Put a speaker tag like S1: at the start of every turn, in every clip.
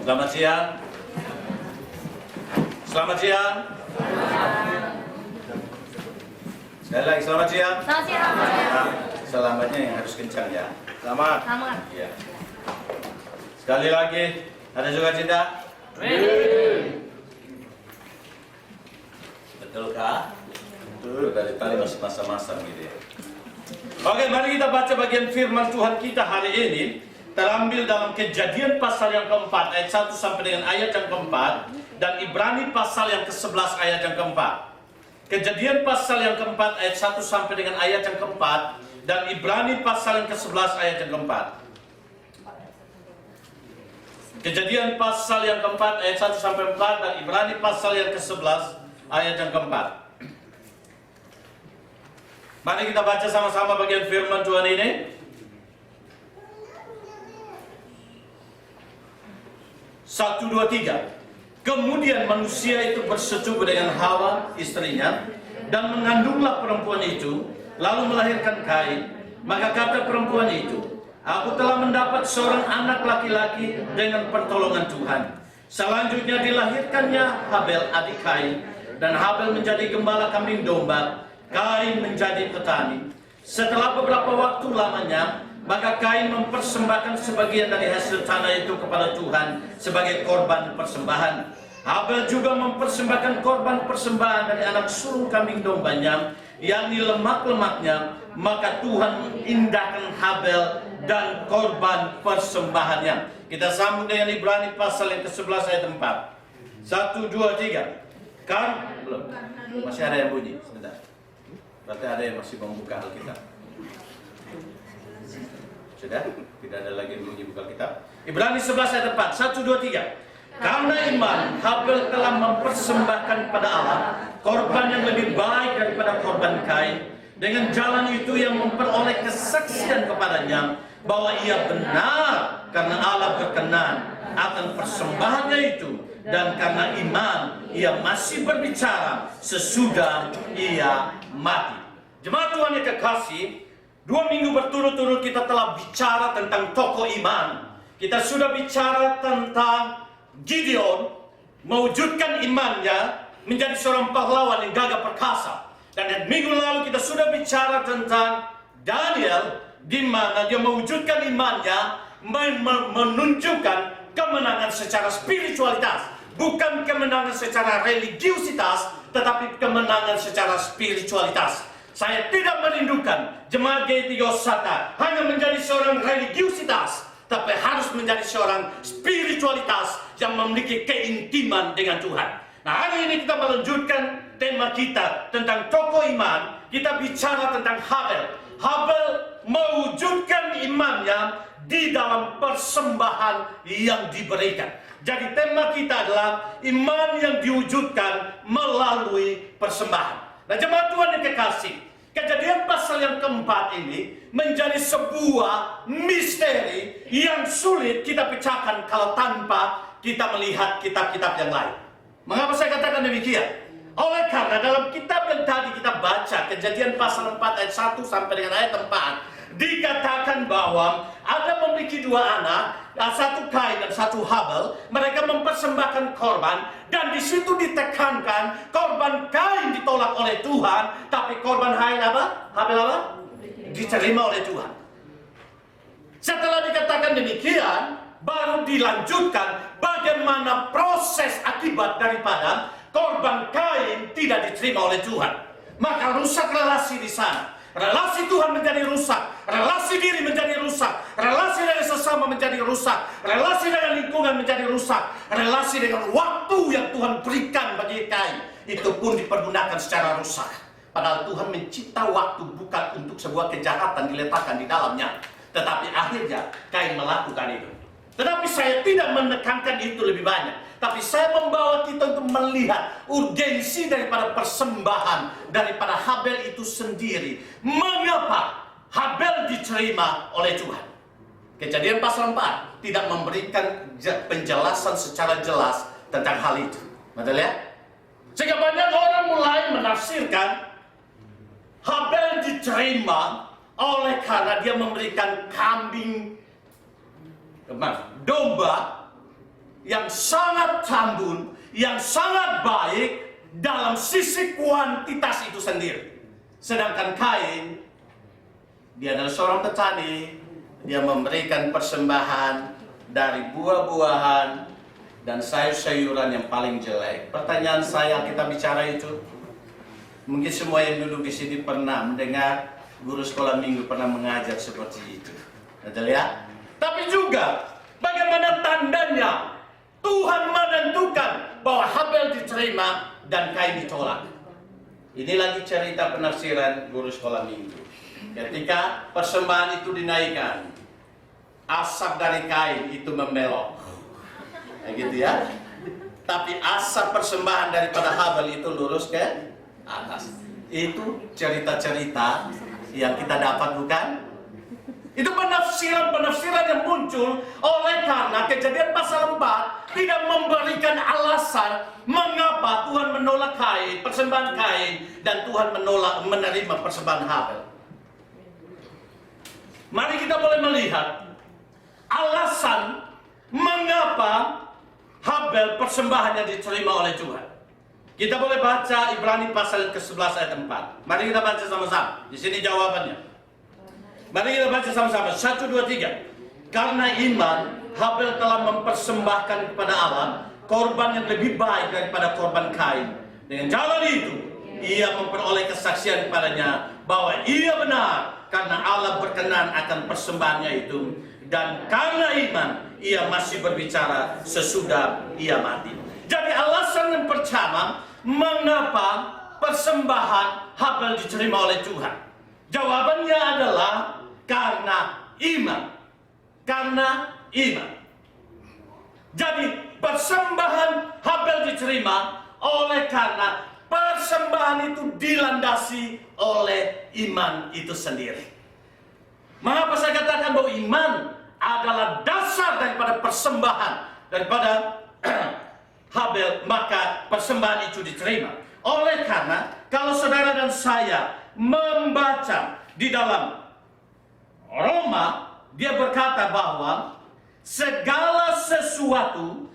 S1: Selamat siang. Selamat siang. Sekali lagi selamat siang.
S2: Selamat siang.
S1: Nah, selamatnya yang harus kencang ya. Selamat.
S2: Selamat.
S1: Iya. Sekali lagi, ada sukacita? Betulkah? Betul. Dari tadi masih masa-masa gitu ya. Oke, mari kita baca bagian firman Tuhan kita hari ini. Terambil dalam Kejadian pasal yang keempat ayat 1 sampai dengan ayat yang keempat, dan Ibrani pasal yang ke-11 ayat yang keempat. Kejadian pasal yang keempat ayat 1 sampai dengan ayat yang keempat, dan Ibrani pasal yang ke-11 ayat yang keempat. Kejadian pasal yang keempat ayat 1 sampai 4, dan Ibrani pasal yang ke-11 ayat yang keempat. Mari kita baca sama-sama bagian firman Tuhan ini. 1, 2, 3. Kemudian manusia itu bersetubuh dengan Hawa istrinya, dan mengandunglah perempuan itu, lalu melahirkan Kain. Maka kata perempuan itu, aku telah mendapat seorang anak laki-laki dengan pertolongan Tuhan. Selanjutnya dilahirkannya Habel adik Kain, dan Habel menjadi gembala kambing domba, Kain menjadi petani. Setelah beberapa waktu lamanya, maka Kain mempersembahkan sebagian dari hasil tanah itu kepada Tuhan sebagai korban persembahan. Habel juga mempersembahkan korban persembahan dari anak sulung kambing dombanya, yakni lemak-lemaknya. Maka Tuhan mengindahkan Habel dan korban persembahannya. Kita sambung dengan Ibrani pasal yang ke-11 ayat 4. 1, 2, 3. Kan? Belum. Masih ada yang bunyi. Sebentar. Berarti ada yang masih membuka Alkitab. Sudah? Tidak ada lagi yang bunyi buka kitab. Ibrani 11 ayat 4. 1, 2, 3. Karena iman, Habel telah mempersembahkan pada Allah korban yang lebih baik daripada korban Kain. Dengan jalan itu yang memperoleh kesaksian kepadanya bahwa ia benar karena Allah berkenan akan persembahannya itu, dan karena iman ia masih berbicara sesudah ia mati. Jemaat Tuhan yang kekasih, 2 minggu berturut-turut kita telah bicara tentang tokoh iman. Kita sudah bicara tentang Gideon mewujudkan imannya menjadi seorang pahlawan yang gagah perkasa. Dan minggu lalu kita sudah bicara tentang Daniel, di mana dia mewujudkan imannya menunjukkan kemenangan secara spiritualitas, bukan kemenangan secara religiusitas, tetapi kemenangan secara spiritualitas. Saya tidak merindukan jemaat GTI Osaka hanya menjadi seorang religiusitas, tapi harus menjadi seorang spiritualitas yang memiliki keintiman dengan Tuhan. Nah, hari ini kita melanjutkan tema kita tentang tokoh iman. Kita bicara tentang Habel. Habel mewujudkan imannya di dalam persembahan yang diberikan. Jadi tema kita adalah iman yang diwujudkan melalui persembahan. Nah, jemaat Tuhan yang kekasih, Kejadian pasal yang keempat ini menjadi sebuah misteri yang sulit kita pecahkan kalau tanpa kita melihat kitab-kitab yang lain. Mengapa saya katakan demikian? Oleh karena dalam kitab yang tadi kita baca, Kejadian pasal 4 ayat 1 sampai dengan ayat 4, dikatakan bahwa ada memiliki 2 anak, satu Kain dan satu Habel. Mereka mempersembahkan korban, dan di situ ditekankan korban Kain ditolak oleh Tuhan, tapi korban Habel apa? Diterima oleh Tuhan. Setelah dikatakan demikian, baru dilanjutkan bagaimana proses akibat daripada korban Kain tidak diterima oleh Tuhan. Maka rusak relasi di sana. Relasi Tuhan menjadi rusak, relasi diri menjadi rusak, relasi dengan sesama menjadi rusak, relasi dengan lingkungan menjadi rusak, relasi dengan waktu yang Tuhan berikan bagi Kain itu pun dipergunakan secara rusak. Padahal Tuhan mencipta waktu bukan untuk sebuah kejahatan diletakkan di dalamnya, tetapi akhirnya Kain melakukan itu. Tetapi saya tidak menekankan itu lebih banyak, tapi saya membawa kita untuk melihat urgensi daripada persembahan daripada Habel itu sendiri. Mengapa Habel diterima oleh Tuhan? Kejadian pasal 4 tidak memberikan penjelasan secara jelas tentang hal itu. Betul ya? Sehingga banyak orang mulai menafsirkan Habel diterima oleh karena dia memberikan kambing, domba yang sangat tambun, yang sangat baik dalam sisi kuantitas itu sendiri. Sedangkan Kain, dia adalah seorang petani, dia memberikan persembahan dari buah-buahan dan sayur-sayuran yang paling jelek. Pertanyaan saya, kita bicara itu, mungkin semua yang duduk di sini pernah mendengar guru sekolah minggu pernah mengajar seperti itu. Betul ya? Tapi juga bagaimana tandanya Tuhan menentukan bahwa Habel diterima dan Kain ditolak. Ini lagi cerita penafsiran guru sekolah minggu. Ketika persembahan itu dinaikkan, asap dari Kain itu membelok. Gitu ya. Tapi asap persembahan daripada Habel itu lurus ke atas. Itu cerita-cerita yang kita dapat, bukan? Itu penafsiran-penafsiran yang muncul oleh karena Kejadian pasal 4 tidak memberikan alasan mengapa Tuhan menolak Kain, persembahan Kain, dan Tuhan menerima persembahan Habel. Mari kita boleh melihat alasan mengapa Habel persembahannya diterima oleh Tuhan. Kita boleh baca Ibrani pasal ke-11 ayat 4. Mari kita baca sama-sama. Di sini jawabannya. Mari kita baca sama-sama. 1, 2, 3. Karena iman, Habel telah mempersembahkan kepada Allah korban yang lebih baik daripada korban Kain. Dengan jalan itu, ia memperoleh kesaksian kepadanya bahwa ia benar karena Allah berkenan akan persembahannya itu. Dan karena iman, ia masih berbicara sesudah ia mati. Jadi alasan yang pertama, mengapa persembahan Habel diterima oleh Tuhan? Jawabannya adalah karena iman. Karena iman. Jadi persembahan Habel diterima oleh karena persembahan itu dilandasi oleh iman itu sendiri. Mengapa saya katakan bahwa iman adalah dasar daripada persembahan daripada Habel, maka persembahan itu diterima. Oleh karena kalau saudara dan saya membaca di dalam Roma, dia berkata bahwa segala sesuatu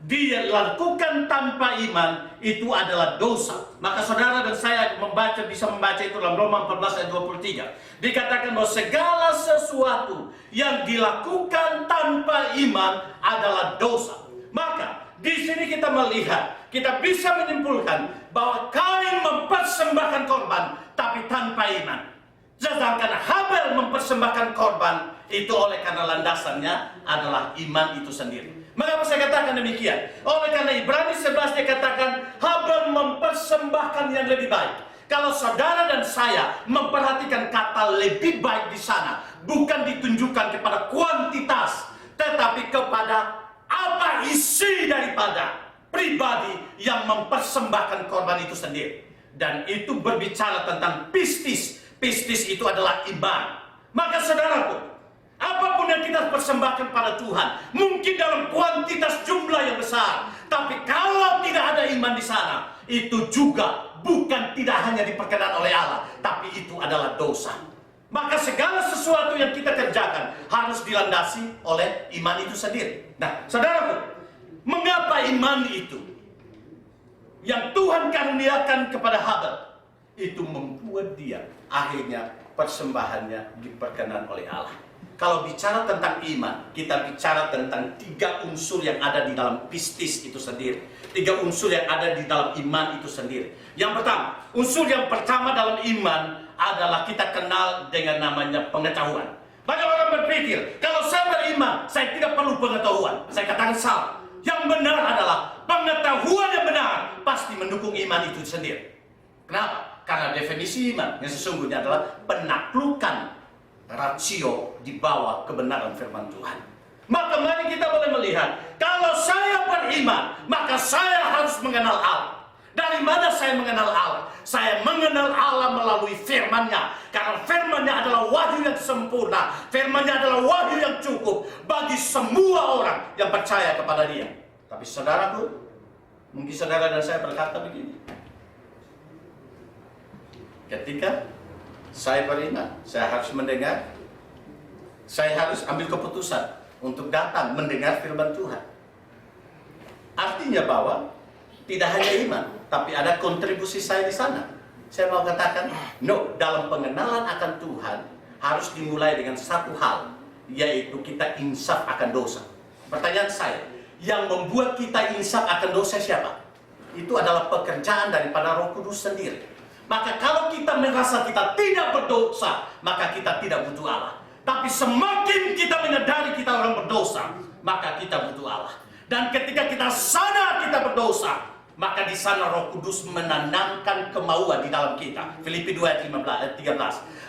S1: dia lakukan tanpa iman itu adalah dosa. Maka saudara dan saya bisa membaca itu dalam Roma 14 ayat 23. Dikatakan bahwa segala sesuatu yang dilakukan tanpa iman adalah dosa. Maka di sini kita melihat, kita bisa menyimpulkan bahwa Kain mempersembahkan korban tapi tanpa iman. Sedangkan Habel mempersembahkan korban itu oleh karena landasannya adalah iman itu sendiri. Mengapa saya katakan demikian? Oleh karena Ibrani 11 dia katakan Habel mempersembahkan yang lebih baik. Kalau saudara dan saya memperhatikan kata lebih baik di sana, bukan ditunjukkan kepada kuantitas, tetapi kepada apa isi daripada pribadi yang mempersembahkan korban itu sendiri. Dan itu berbicara tentang pistis. Pistis itu adalah iman. Maka saudaraku, apapun yang kita persembahkan pada Tuhan, mungkin dalam kuantitas jumlah yang besar, tapi kalau tidak ada iman di sana, itu juga bukan tidak hanya diperkenan oleh Allah, tapi itu adalah dosa. Maka segala sesuatu yang kita kerjakan harus dilandasi oleh iman itu sendiri. Nah, saudaraku, mengapa iman itu yang Tuhan karuniakan kepada Habel itu membuat dia akhirnya persembahannya diperkenan oleh Allah? Kalau bicara tentang iman, kita bicara tentang 3 unsur yang ada di dalam pistis itu sendiri. 3 unsur yang ada di dalam iman itu sendiri. Yang pertama, unsur yang pertama dalam iman adalah kita kenal dengan namanya pengetahuan. Banyak orang berpikir, kalau saya beriman, saya tidak perlu pengetahuan. Saya katakan salah. Yang benar adalah pengetahuan yang benar pasti mendukung iman itu sendiri. Kenapa? Karena definisi iman yang sesungguhnya adalah penaklukan rasio di bawah kebenaran firman Tuhan. Maka mari kita boleh melihat, kalau saya beriman, maka saya harus mengenal Allah. Dari mana saya mengenal Allah? Saya mengenal Allah melalui firman-Nya. Karena firman-Nya adalah wahyu yang sempurna. Firman-Nya adalah wahyu yang cukup bagi semua orang yang percaya kepada Dia. Tapi saudaraku, mungkin saudara dan saya berkata begini. Ketika saya beriman, saya harus mendengar, saya harus ambil keputusan. untuk datang mendengar firman Tuhan. Artinya bahwa tidak hanya iman, tapi ada kontribusi saya di sana. Saya mau katakan, no, dalam pengenalan akan Tuhan harus dimulai dengan satu hal, yaitu kita insaf akan dosa. Pertanyaan saya, yang membuat kita insaf akan dosa siapa? Itu adalah pekerjaan daripada Roh Kudus sendiri. Maka kalau kita merasa kita tidak berdosa, maka kita tidak butuh Allah. Tapi semakin kita menyadari kita orang berdosa, maka kita butuh Allah. Dan ketika kita sadar kita berdosa, maka di sana Roh Kudus menanamkan kemauan di dalam kita. Filipi 2 ayat 13.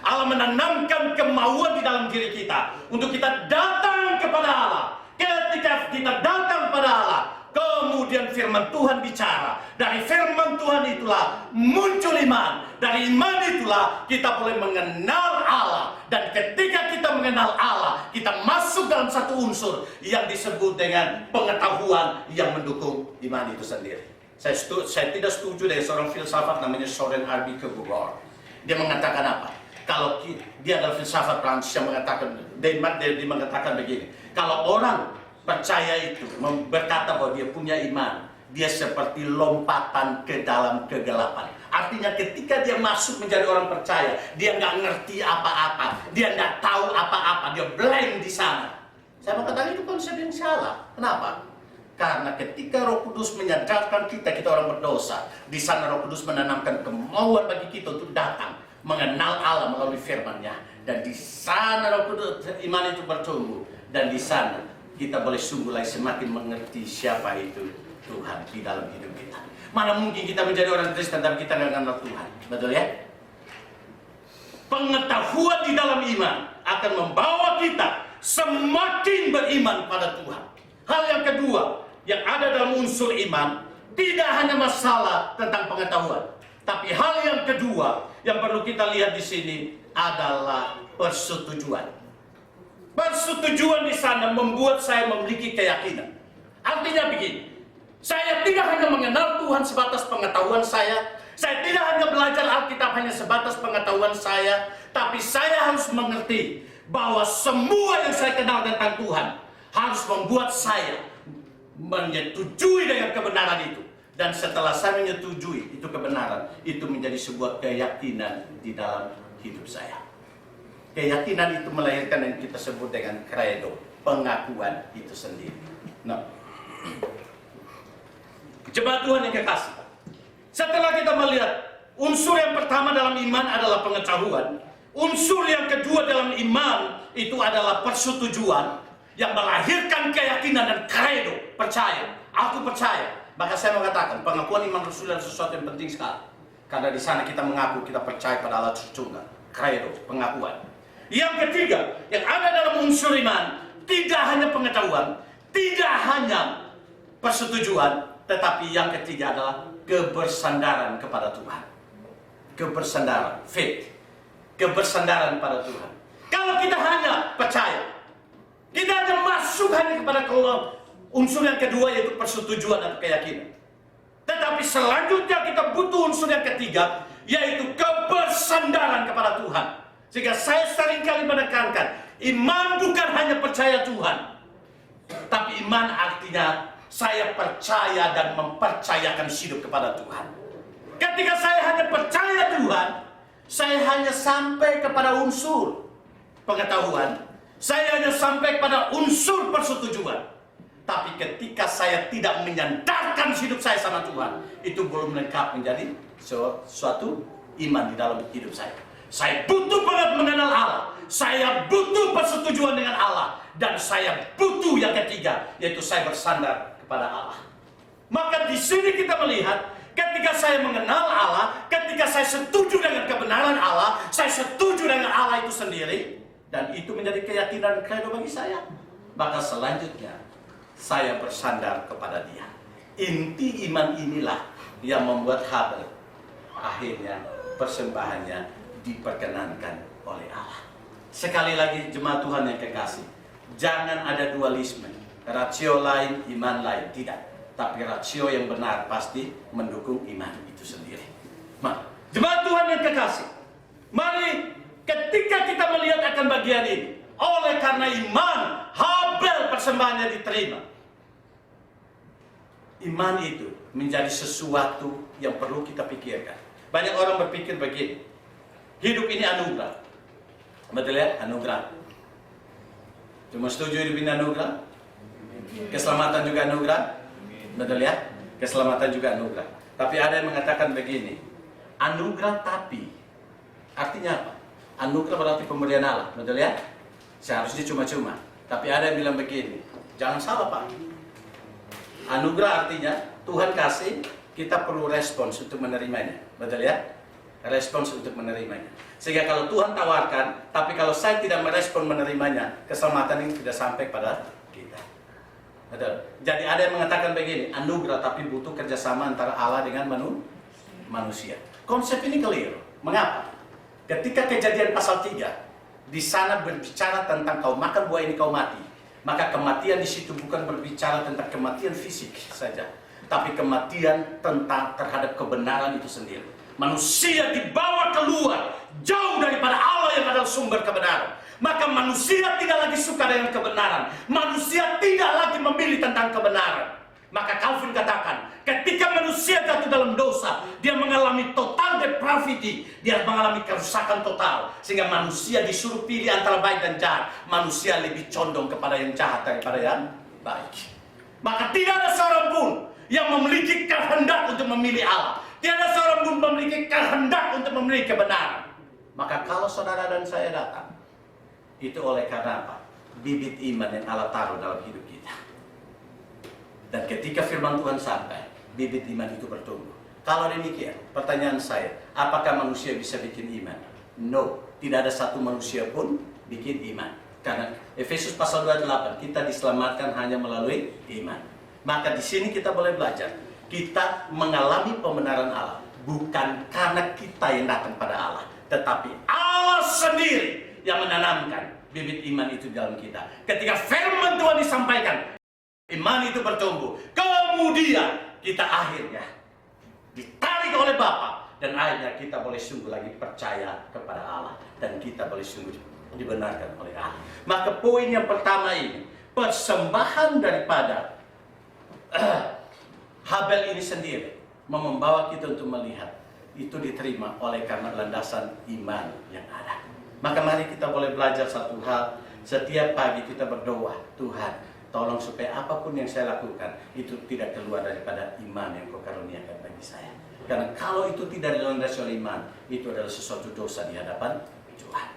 S1: Allah menanamkan kemauan di dalam diri kita untuk kita datang kepada Allah. Ketika kita datang kepada Allah, kemudian firman Tuhan bicara. Dari firman Tuhan itulah muncul iman. Dari iman itulah kita boleh mengenal Allah. Dan ketika kita mengenal Allah, kita masuk dalam satu unsur yang disebut dengan pengetahuan yang mendukung iman itu sendiri. Saya tidak setuju dengan seorang filsafat namanya Soren R.B. Kierkegaard. Dia mengatakan apa? Kalau dia adalah filsafat Prancis yang mengatakan, dia mengatakan begini. Kalau orang percaya itu berkata bahwa dia punya iman, dia seperti lompatan ke dalam kegelapan. Artinya ketika dia masuk menjadi orang percaya, dia nggak ngerti apa-apa, dia nggak tahu apa-apa, dia blank di sana. Saya mengatakan itu konsep yang salah. Kenapa? Karena ketika Roh Kudus menyadarkan kita orang berdosa, di sana Roh Kudus menanamkan kemauan bagi kita untuk datang mengenal Allah melalui firman-Nya. Dan di sana Roh Kudus, iman itu bertumbuh. Dan di sana kita boleh sungguh semakin mengerti siapa itu Tuhan di dalam hidup kita. Mana mungkin kita menjadi orang Kristen tapi kita nggak mengenal Tuhan, betul ya? Pengetahuan di dalam iman akan membawa kita semakin beriman pada Tuhan. Hal yang kedua yang ada dalam unsur iman, tidak hanya masalah tentang pengetahuan, tapi hal yang kedua yang perlu kita lihat di sini adalah persetujuan. Persetujuan di sana membuat saya memiliki keyakinan. Artinya begini, saya tidak hanya mengenal Tuhan sebatas pengetahuan saya tidak hanya belajar Alkitab hanya sebatas pengetahuan saya, tapi saya harus mengerti bahwa semua yang saya kenal tentang Tuhan harus membuat saya menyetujui dengan kebenaran itu. Dan setelah saya menyetujui itu kebenaran, itu menjadi sebuah keyakinan di dalam hidup saya. Keyakinan itu melahirkan yang kita sebut dengan credo, pengakuan itu sendiri. Nah, jemaat Tuhan yang kekasih, setelah kita melihat unsur yang pertama dalam iman adalah pengetahuan, unsur yang kedua dalam iman itu adalah persetujuan yang melahirkan keyakinan dan credo, percaya. Aku percaya. Maka saya mengatakan pengakuan iman Rasul adalah sesuatu yang penting sekali. Karena di sana kita mengaku kita percaya pada Allah tritunggal. Credo, pengakuan. Yang ketiga, yang ada dalam unsur iman, tidak hanya pengetahuan, tidak hanya persetujuan, tetapi yang ketiga adalah kebersandaran kepada Tuhan. Kebersandaran, faith. Kebersandaran pada Tuhan. Kalau kita hanya percaya, kita hanya masuk hanya kepada unsur yang kedua yaitu persetujuan dan keyakinan. Tetapi selanjutnya kita butuh unsur yang ketiga yaitu kebersandaran kepada Tuhan. Sehingga saya seringkali menekankan, iman bukan hanya percaya Tuhan, tapi iman artinya saya percaya dan mempercayakan hidup kepada Tuhan. Ketika saya hanya percaya Tuhan, saya hanya sampai kepada unsur pengetahuan, saya hanya sampai pada unsur persetujuan. Tapi ketika saya tidak menyandarkan hidup saya sama Tuhan, itu belum lengkap menjadi suatu iman di dalam hidup saya. Saya butuh banget mengenal Allah. Saya butuh persetujuan dengan Allah. Dan saya butuh yang ketiga, yaitu saya bersandar kepada Allah. Maka di sini kita melihat, ketika saya mengenal Allah, ketika saya setuju dengan kebenaran Allah, saya setuju dengan Allah itu sendiri, dan itu menjadi keyakinan credo bagi saya. Maka selanjutnya, saya bersandar kepada Dia. Inti iman inilah yang membuat Habel akhirnya persembahannya diperkenankan oleh Allah. Sekali lagi jemaat Tuhan yang kekasih, jangan ada dualisme, rasio lain, iman lain, tidak. Tapi rasio yang benar pasti mendukung iman itu sendiri. Nah, jemaat Tuhan yang kekasih, mari ketika kita melihat akan bagian ini, Oleh karena iman, Habel persembahannya diterima. Iman itu menjadi sesuatu yang perlu kita pikirkan. Banyak orang berpikir begini, hidup ini anugerah. Betul ya? Anugerah. Cuma setuju hidup ini anugerah? Keselamatan juga anugerah? Betul ya? Keselamatan juga anugerah. Tapi ada yang mengatakan begini, anugerah tapi, artinya apa? Anugerah berarti pemberian Allah, betul ya? Seharusnya cuma-cuma. Tapi ada yang bilang begini, jangan salah Pak. Anugerah artinya Tuhan kasih, kita perlu respons untuk menerimanya, betul ya? Respons untuk menerimanya. Sehingga kalau Tuhan tawarkan, tapi kalau saya tidak merespon menerimanya, keselamatan ini tidak sampai pada kita. Betul. Jadi ada yang mengatakan begini, anugerah tapi butuh kerjasama antara Allah dengan manusia. Konsep ini keliru. Mengapa? Ketika Kejadian pasal 3, di sana berbicara tentang kau makan buah ini kau mati. Maka kematian di situ bukan berbicara tentang kematian fisik saja, tapi kematian terhadap kebenaran itu sendiri. Manusia dibawa keluar jauh daripada Allah yang adalah sumber kebenaran. Maka manusia tidak lagi suka dengan kebenaran. Manusia tidak lagi memilih tentang kebenaran. Maka Calvin katakan, ketika manusia jatuh dalam dosa, dia mengalami total depravity, dia mengalami kerusakan total, sehingga manusia disuruh pilih antara baik dan jahat. Manusia lebih condong kepada yang jahat daripada yang baik. Maka tidak ada seorang pun yang memiliki kehendak untuk memilih Allah. Tidak ada seorang pun memiliki kehendak untuk memilih kebenaran. Maka kalau saudara dan saya datang, itu oleh karena apa? Bibit iman yang Allah taruh dalam hidup kita. Dan ketika firman Tuhan sampai, bibit iman itu bertumbuh. Kalau demikian, pertanyaan saya, apakah manusia bisa bikin iman? No, tidak ada satu manusia pun bikin iman. Karena Efesus pasal 28, kita diselamatkan hanya melalui iman. Maka di sini kita boleh belajar, kita mengalami pembenaran Allah bukan karena kita yang datang pada Allah, tetapi Allah sendiri yang menanamkan bibit iman itu dalam kita. Ketika firman Tuhan disampaikan, iman itu bertumbuh. Kemudian kita akhirnya ditarik oleh Bapa, dan akhirnya kita boleh sungguh lagi percaya kepada Allah, dan kita boleh sungguh dibenarkan oleh Allah. Maka poin yang pertama ini, persembahan daripada Habel ini sendiri membawa kita untuk melihat itu diterima oleh karena landasan iman yang ada. Maka mari kita boleh belajar satu hal. Setiap pagi kita berdoa, Tuhan, tolong supaya apapun yang saya lakukan itu tidak keluar daripada iman yang kau karuniakan bagi saya. Karena kalau itu tidak dilandasi oleh iman, itu adalah sesuatu dosa di hadapan Tuhan.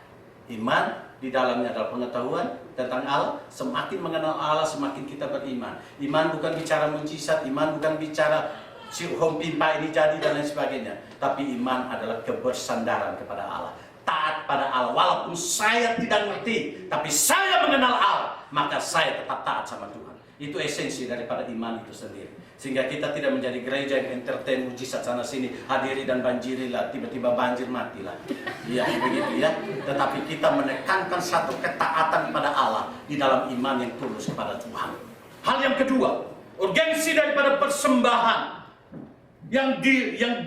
S1: Iman di dalamnya adalah pengetahuan tentang Allah. Semakin mengenal Allah, semakin kita beriman. Iman bukan bicara mujizat, iman bukan bicara si home pimpa ini jadi dan lain sebagainya. Tapi iman adalah kebersandaran kepada Allah, taat pada Allah. Walaupun saya tidak ngerti, tapi saya mengenal Allah, maka saya tetap taat sama Tuhan. Itu esensi daripada iman itu sendiri. Sehingga kita tidak menjadi gereja yang entertain mujizat sana sini, hadiri dan banjirilah, tiba-tiba banjir matilah. Iya, begitu ya. Tetapi kita menekankan satu ketaatan pada Allah di dalam iman yang tulus kepada Tuhan. Hal yang kedua, urgensi daripada persembahan yang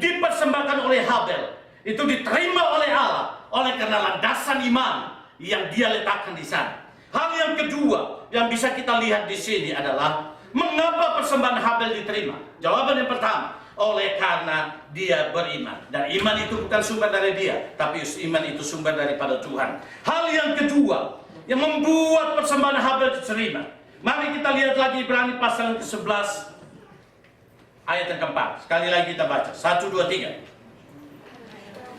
S1: dipersembahkan oleh Habel itu diterima oleh Allah oleh karena landasan iman yang dia letakkan di sana. Hal yang kedua yang bisa kita lihat di sini adalah mengapa persembahan Habel diterima? Jawaban yang pertama, oleh karena dia beriman. Dan iman itu bukan sumber dari dia, tapi iman itu sumber daripada Tuhan. Hal yang kedua yang membuat persembahan Habel diterima, mari kita lihat lagi Ibrani pasal ke-11 ayat yang keempat. Sekali lagi kita baca, 1, 2, 3.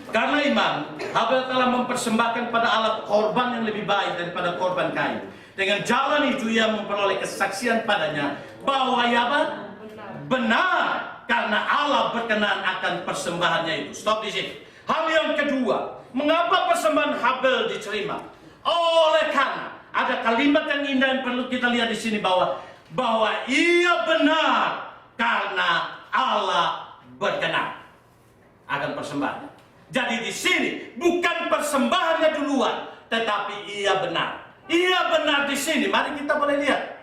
S1: Karena iman, Habel telah mempersembahkan pada Allah korban yang lebih baik daripada korban Kain. Dengan jalan itu ia memperoleh kesaksian padanya bahwa ia benar karena Allah berkenan akan persembahannya itu. Stop di sini. Hal yang kedua, mengapa persembahan Habel diterima? Oleh karena ada kalimat yang indah yang perlu kita lihat di sini bahwa ia benar karena Allah berkenan akan persembahannya. Jadi di sini bukan persembahannya duluan, tetapi ia benar. Ia benar di sini. Mari kita boleh lihat.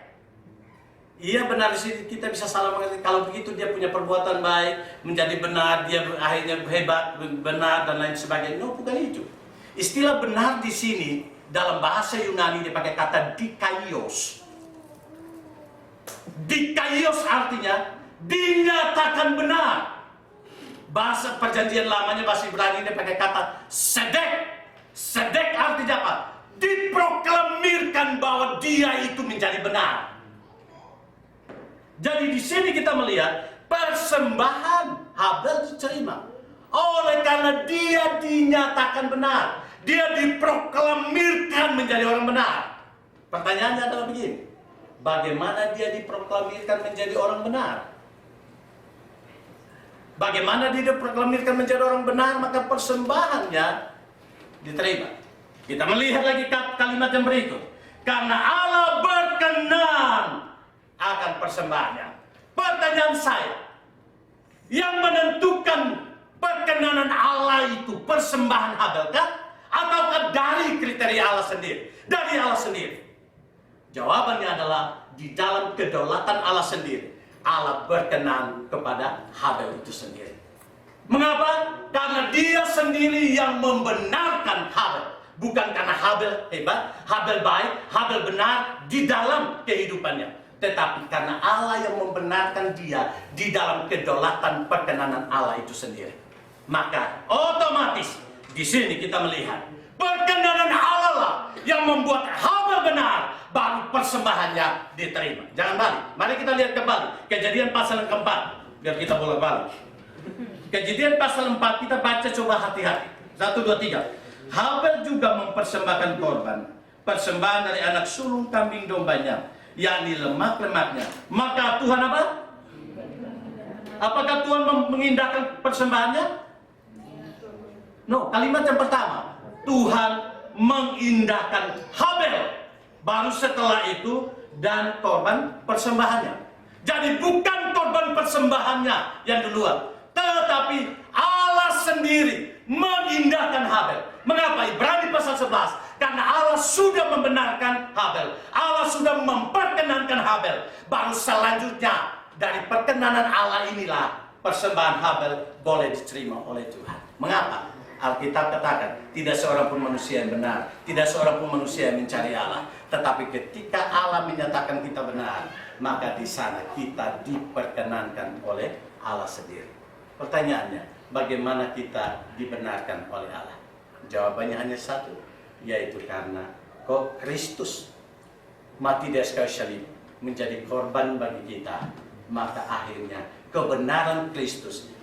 S1: Ia benar di sini. Kita bisa salah mengerti. Kalau begitu dia punya perbuatan baik, menjadi benar, dia akhirnya hebat, benar dan lain sebagainya. No, bukan itu. Istilah benar di sini dalam bahasa Yunani dipakai kata dikaios. Dikaios artinya dinyatakan benar. Bahasa perjanjian lamanya, bahasa Ibrani dipakai kata sedek. Sedek artinya apa? Diproklamirkan bahwa dia itu menjadi benar. Jadi di sini kita melihat persembahan Habel diterima oleh karena dia dinyatakan benar. Dia diproklamirkan menjadi orang benar. Pertanyaannya adalah begini, bagaimana dia diproklamirkan menjadi orang benar? Bagaimana dia diproklamirkan menjadi orang benar? Maka persembahannya diterima. Kita melihat lagi kalimat yang berikut. Karena Allah berkenan akan persembahannya. Pertanyaan saya, yang menentukan perkenanan Allah itu persembahan Habel kah? Ataukah dari kriteria Allah sendiri? Dari Allah sendiri. Jawabannya adalah di dalam kedaulatan Allah sendiri. Allah berkenan kepada Habel itu sendiri. Mengapa? Karena dia sendiri yang membenarkan Habel. Bukan karena Habel hebat, Habel baik, Habel benar di dalam kehidupannya. Tetapi karena Allah yang membenarkan dia di dalam kedaulatan perkenanan Allah itu sendiri. Maka otomatis di sini kita melihat perkenanan Allah lah yang membuat Habel benar, baru persembahannya diterima. Jangan balik. Mari kita lihat kembali Kejadian pasal yang keempat, biar kita boleh balik. Kejadian pasal 4 kita baca, coba hati-hati. 1, 2, 3. Habel juga mempersembahkan korban, persembahan dari anak sulung kambing dombanya, yakni lemak-lemaknya. Maka Tuhan apa? Apakah Tuhan mengindahkan persembahannya? No, kalimat yang pertama, Tuhan mengindahkan Habel. Baru setelah itu dan korban persembahannya. Jadi bukan korban persembahannya yang duluan, tetapi Allah sendiri mengindahkan Habel. Mengapa? Ibrani pasal 11. Karena Allah sudah membenarkan Habel. Allah sudah memperkenankan Habel. Baru selanjutnya dari perkenanan Allah inilah persembahan Habel boleh diterima oleh Tuhan. Mengapa? Alkitab katakan, tidak seorang pun manusia yang benar, tidak seorang pun manusia yang mencari Allah. Tetapi ketika Allah menyatakan kita benar, maka di sana kita diperkenankan oleh Allah sendiri. Pertanyaannya, bagaimana kita dibenarkan oleh Allah? Jawabannya hanya satu, yaitu karena Kristus mati di kayu salib menjadi korban bagi kita. Maka akhirnya kebenaran Kristus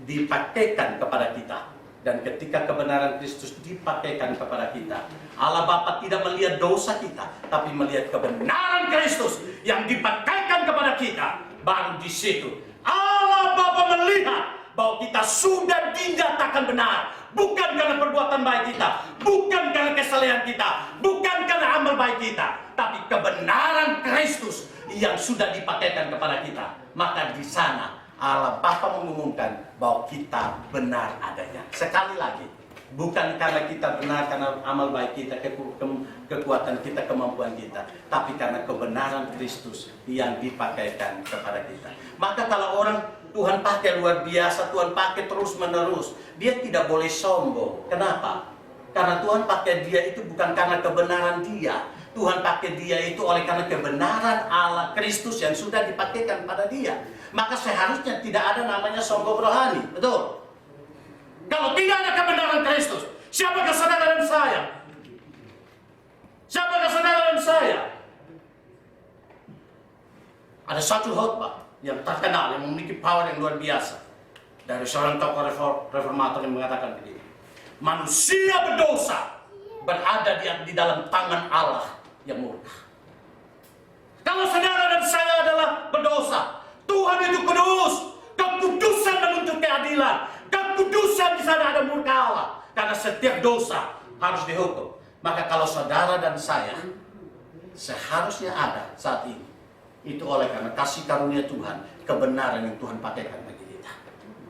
S1: dipakaikan kepada kita. Dan ketika kebenaran Kristus dipakaikan kepada kita, Allah Bapa tidak melihat dosa kita, tapi melihat kebenaran Kristus yang dipakaikan kepada kita. Baru di situ Allah Bapa melihat bahwa kita sudah dinyatakan benar. Bukan karena perbuatan baik kita, bukan karena kesalehan kita, bukan karena amal baik kita, tapi kebenaran Kristus yang sudah dipakaikan kepada kita. Maka di sana Allah Bapa mengumumkan bahwa kita benar adanya. Sekali lagi, bukan karena kita benar karena amal baik kita, kekuatan kita, kemampuan kita, tapi karena kebenaran Kristus yang dipakaikan kepada kita. Maka kalau orang Tuhan pakai luar biasa, Tuhan pakai terus menerus, dia tidak boleh sombong. Kenapa? Karena Tuhan pakai dia itu bukan karena kebenaran dia. Tuhan pakai dia itu oleh karena kebenaran Allah Kristus yang sudah dipakaikan pada dia. Maka seharusnya tidak ada namanya sombong rohani. Betul? Kalau tidak ada kebenaran Kristus, siapakah saudara dan saya? Siapakah saudara dan saya? Ada satu khotbah yang terkenal, yang memiliki power yang luar biasa, dari seorang tokoh reformator yang mengatakan begini: manusia berdosa berada di dalam tangan Allah yang murka. Kalau saudara dan saya adalah berdosa, Tuhan itu kudus, kekudusan menuntut keadilan, kekudusan di sana ada murka Allah, karena setiap dosa harus dihukum. Maka kalau saudara dan saya seharusnya ada saat ini, itu oleh karena kasih karunia Tuhan, kebenaran yang Tuhan pakaikan bagi kita.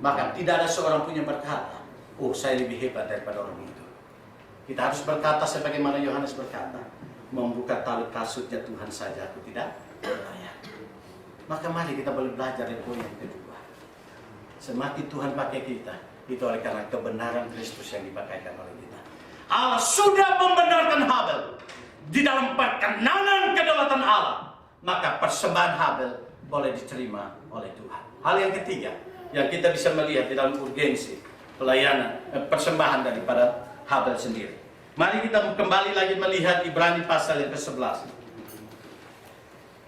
S1: Maka tidak ada seorang pun yang berkata, oh saya lebih hebat daripada orang itu. Kita harus berkata sebagaimana Yohanes berkata, membuka tali kasutnya Tuhan saja aku tidak layak. Maka mari kita boleh belajar dari poin yang kedua. Semakin Tuhan pakai kita, itu oleh karena kebenaran Kristus yang dipakaikan oleh kita. Allah sudah membenarkan Habel di dalam perkenanan kedaulatan Allah, maka persembahan Habel boleh diterima oleh Tuhan. Hal yang ketiga yang kita bisa melihat di dalam urgensi pelayanan persembahan daripada Habel sendiri. Mari kita kembali lagi melihat Ibrani pasal yang ke-11.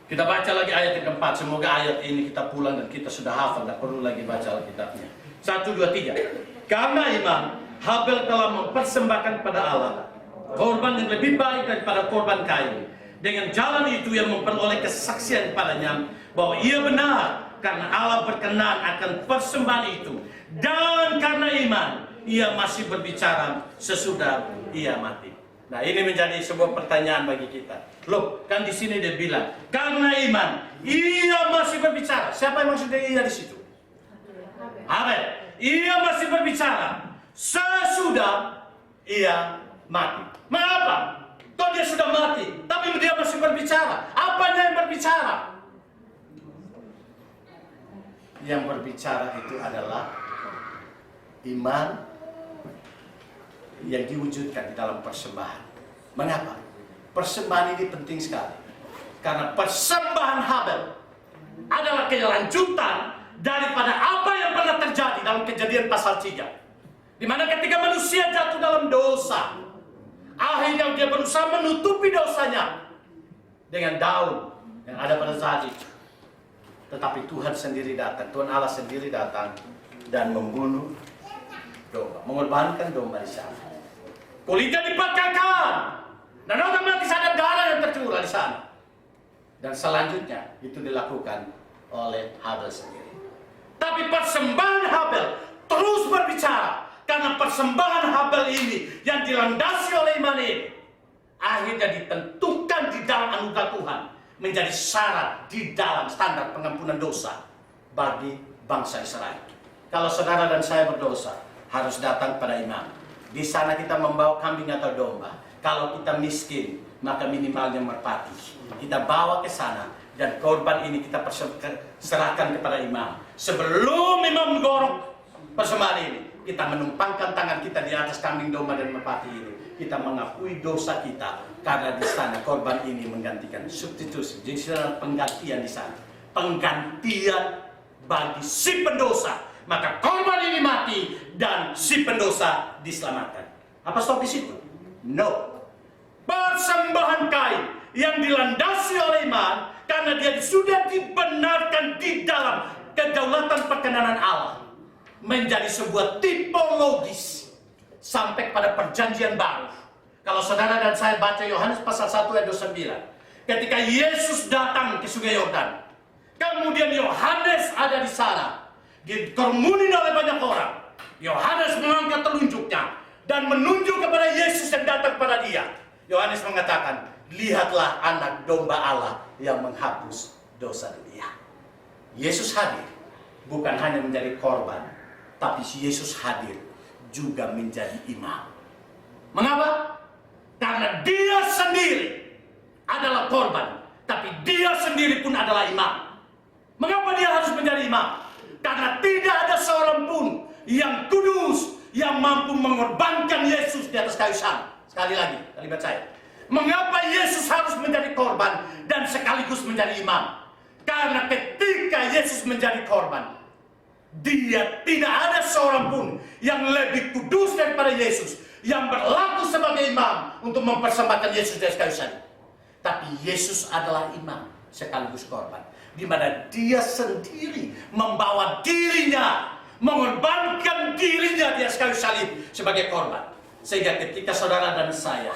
S1: Kita baca lagi ayat yang keempat. Semoga ayat ini kita pulang dan kita sudah hafal, tidak perlu lagi baca Alkitabnya. 1, 2, 3. Karena iman, Habel telah mempersembahkan pada Allah korban yang lebih baik daripada korban Kain. Dengan jalan itu ia memperoleh kesaksian padanya bahwa ia benar, karena Allah berkenan akan persembahan itu. Dan karena iman, ia masih berbicara sesudah ia mati. Nah, ini menjadi sebuah pertanyaan bagi kita. Loh, kan di sini dia bilang, karena iman, ia masih berbicara. Siapa yang maksudnya ia di situ? Habel. Ia masih berbicara sesudah ia mati. Mengapa? Toh dia sudah mati, tapi dia masih berbicara. Apanya yang berbicara? Yang berbicara itu adalah iman yang diwujudkan di dalam persembahan. Mengapa? Persembahan ini penting sekali. Karena persembahan Habel adalah kelanjutan daripada apa yang pernah terjadi dalam Kejadian pasal 3. Di mana ketika manusia jatuh dalam dosa, akhirnya dia berusaha menutupi dosanya dengan daun yang ada pada saat itu. Tetapi Tuhan sendiri datang, Tuhan Allah sendiri datang dan membunuh domba, mengorbankan domba di sana. Kulitnya dibakarkan dan otomatis ada darah yang tercurah di sana. Dan selanjutnya itu dilakukan oleh Habel sendiri. Tapi persembahan Habel terus berbicara, karena persembahan Habel ini yang dilandasi oleh iman ini akhirnya ditentukan di dalam anugerah Tuhan menjadi syarat di dalam standar pengampunan dosa bagi bangsa Israel. Kalau saudara dan saya berdosa, harus datang pada imam. Di sana kita membawa kambing atau domba. Kalau kita miskin, maka minimalnya merpati. Kita bawa ke sana dan korban ini kita serahkan kepada imam. Sebelum imam menggorok persembahan ini, kita menumpangkan tangan kita di atas kambing, domba, dan merpati ini. Kita mengakui dosa kita, karena di sana korban ini menggantikan substitusi. Jadi sana penggantian di sana, penggantian bagi si pendosa. Maka korban ini mati dan si pendosa diselamatkan. Apa stop di situ? No. Persembahan Kain yang dilandasi oleh iman, karena dia sudah dibenarkan di dalam kedaulatan perkenanan Allah, menjadi sebuah tipologis sampai pada perjanjian baru. Kalau saudara dan saya baca Yohanes pasal 1 ayat 29, ketika Yesus datang ke Sungai Yordan, kemudian Yohanes ada di sana, dikerumuni oleh banyak orang. Yohanes mengangkat telunjuknya dan menunjuk kepada Yesus yang datang kepada dia. Yohanes mengatakan, lihatlah anak domba Allah yang menghapus dosa dunia. Yesus hadir bukan hanya menjadi korban, tapi Yesus hadir juga menjadi imam. Mengapa? Karena dia sendiri adalah korban, tapi dia sendiri pun adalah imam. Mengapa dia harus menjadi imam? Karena tidak ada seorang pun yang kudus yang mampu mengorbankan Yesus di atas kayu salib. Sekali lagi, kalimat saya. Mengapa Yesus harus menjadi korban dan sekaligus menjadi imam? Karena ketika Yesus menjadi korban, dia tidak ada seorang pun yang lebih kudus daripada Yesus, yang berlaku sebagai imam untuk mempersembahkan Yesus di atas kayu salib. Tapi Yesus adalah imam sekaligus korban, di mana dia sendiri membawa dirinya, mengorbankan dirinya di atas kayu salib sebagai korban. Sehingga ketika saudara dan saya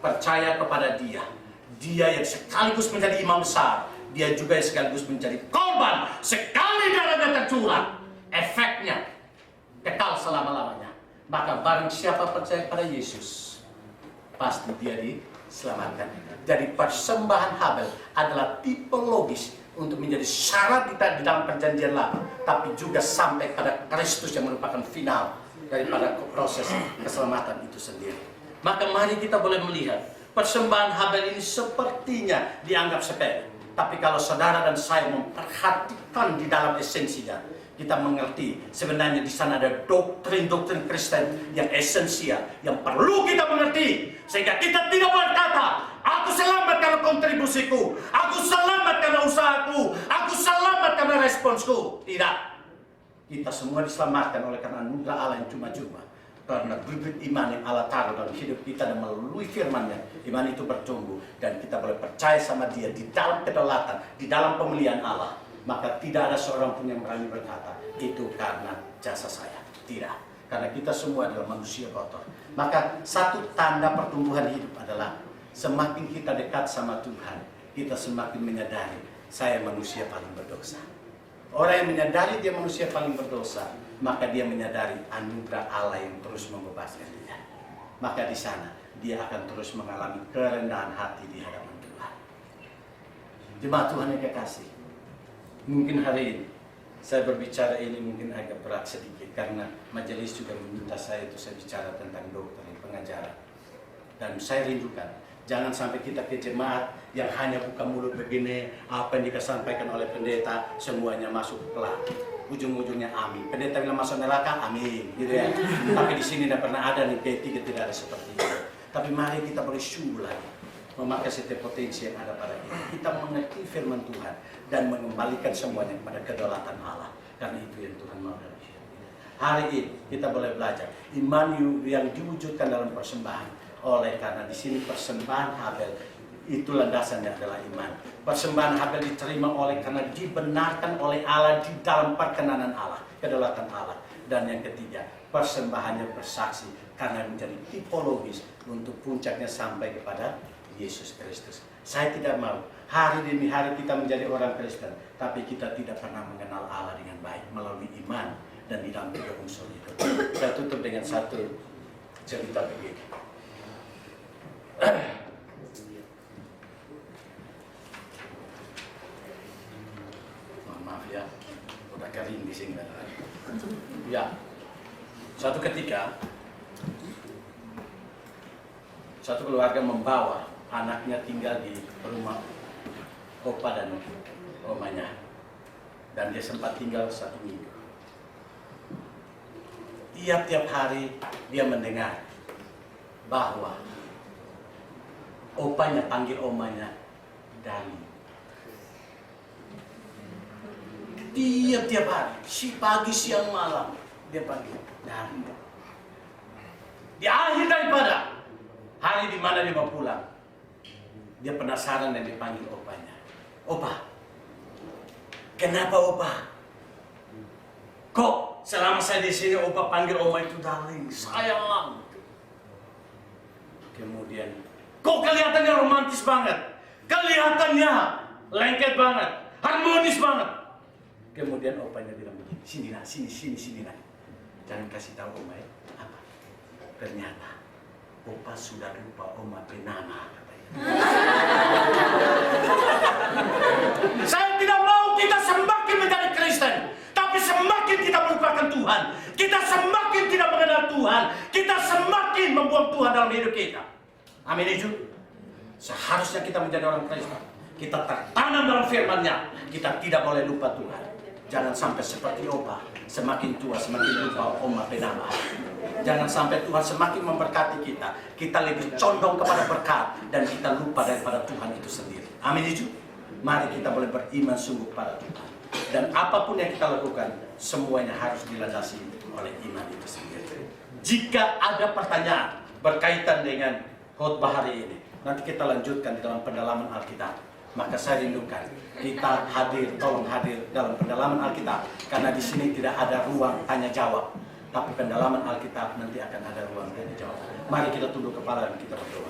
S1: percaya kepada dia, dia yang sekaligus menjadi imam besar, dia juga yang sekaligus menjadi korban. Sekali darahnya tercurah, efeknya kekal selama-lamanya. Maka barang siapa percaya pada Yesus, pasti dia diselamatkan. Jadi persembahan Habel adalah tipologis untuk menjadi syarat kita di dalam perjanjian lama, tapi juga sampai pada Kristus yang merupakan final daripada proses keselamatan itu sendiri. Maka mari kita boleh melihat persembahan Habel ini sepertinya dianggap sepele, tapi kalau saudara dan saya memperhatikan di dalam esensinya, kita mengerti sebenarnya di sana ada doktrin-doktrin Kristen yang esensial, yang perlu kita mengerti, sehingga kita tidak berkata, aku selamat karena kontribusiku, aku selamat karena usahaku, aku selamat karena responsku. Tidak. Kita semua diselamatkan oleh karena anugerah Allah yang cuma-cuma. Karena bibit iman yang Allah taruh dalam hidup kita dan melalui firman-Nya, iman itu bertumbuh dan kita boleh percaya sama Dia di dalam kedaulatan, di dalam pemeliharaan Allah. Maka tidak ada seorang pun yang berani berkata, itu karena jasa saya. Tidak. Karena kita semua adalah manusia kotor. Maka satu tanda pertumbuhan hidup adalah semakin kita dekat sama Tuhan, kita semakin menyadari, saya manusia paling berdosa. Orang yang menyadari dia manusia paling berdosa, maka dia menyadari anugerah Allah yang terus membebaskan dia. Maka di sana, dia akan terus mengalami kerendahan hati di hadapan Tuhan. Jemaat Tuhan yang kekasih, mungkin hari ini saya berbicara ini mungkin agak berat sedikit karena majelis juga meminta saya itu saya bicara tentang doktrin pengajaran. Dan saya rindukan jangan sampai kita ke jemaat yang hanya buka mulut begini, apa yang disampaikan oleh pendeta semuanya masuk kelak. Ujung-ujungnya amin. Pendeta bilang masuk neraka, amin, gitu ya. Tapi di sini tidak pernah ada nih P3 tidak ada seperti itu. Tapi mari kita bersungguh lagi memakai setiap potensi yang ada pada kita. Kita mengerti firman Tuhan dan mengembalikan semuanya kepada kedaulatan Allah. Karena itu yang Tuhan mau dari hidup kita. Hari ini kita boleh belajar iman yang diwujudkan dalam persembahan. Oleh karena di sini persembahan Habel itu landasannya adalah iman. Persembahan Habel diterima oleh karena dibenarkan oleh Allah di dalam perkenanan Allah, kedaulatan Allah. Dan yang ketiga, persembahannya bersaksi karena menjadi tipologis untuk puncaknya sampai kepada Yesus Kristus. Saya tidak mau hari demi hari kita menjadi orang Kristen, tapi kita tidak pernah mengenal Allah dengan baik melalui iman dan di dalam tiga unsur itu. Saya tutup dengan satu cerita begini. Maaf ya, udah kering di sini. Ya, suatu ketika satu keluarga membawa anaknya tinggal di rumah opa dan omanya, dan dia sempat tinggal 1 minggu. Tiap-tiap hari dia mendengar bahwa opanya panggil omanya Dali. Tiap-tiap hari, si pagi, siang, malam dia panggil Dali. Di akhir daripada hari di mana dia mau pulang, dia penasaran dan dipanggil opanya. Opa, kenapa opa? Kok selama saya di sini opa panggil oma itu darling, sayang? Kemudian, kok kelihatannya romantis banget, kelihatannya lengket banget, harmonis banget. Kemudian opanya bilang begini, sini nak, sini nak. Jangan kasih tahu oma ya. Apa? Ternyata opa sudah lupa oma penama. Saya tidak mau kita semakin menjadi Kristen, tapi semakin kita melupakan Tuhan, kita semakin tidak mengenal Tuhan, kita semakin membuang Tuhan dalam hidup kita. Amin itu. Seharusnya kita menjadi orang Kristen, kita tertanam dalam firman-Nya, kita tidak boleh lupa Tuhan. Jangan sampai seperti opa, semakin tua semakin lupa oma penama. Jangan sampai Tuhan semakin memberkati kita, kita lebih condong kepada berkat dan kita lupa daripada Tuhan itu sendiri. Amin itu. Mari kita boleh beriman sungguh pada Tuhan. Dan apapun yang kita lakukan, semuanya harus dilandasi oleh iman itu sendiri. Jika ada pertanyaan berkaitan dengan khotbah hari ini, nanti kita lanjutkan di dalam pendalaman Alkitab. Maka saya rindukan kita hadir, tolong hadir dalam pendalaman Alkitab. Karena di sini tidak ada ruang tanya jawab, tapi pendalaman Alkitab nanti akan ada ruang tanya jawab. Mari kita tunduk kepala dan kita berdoa.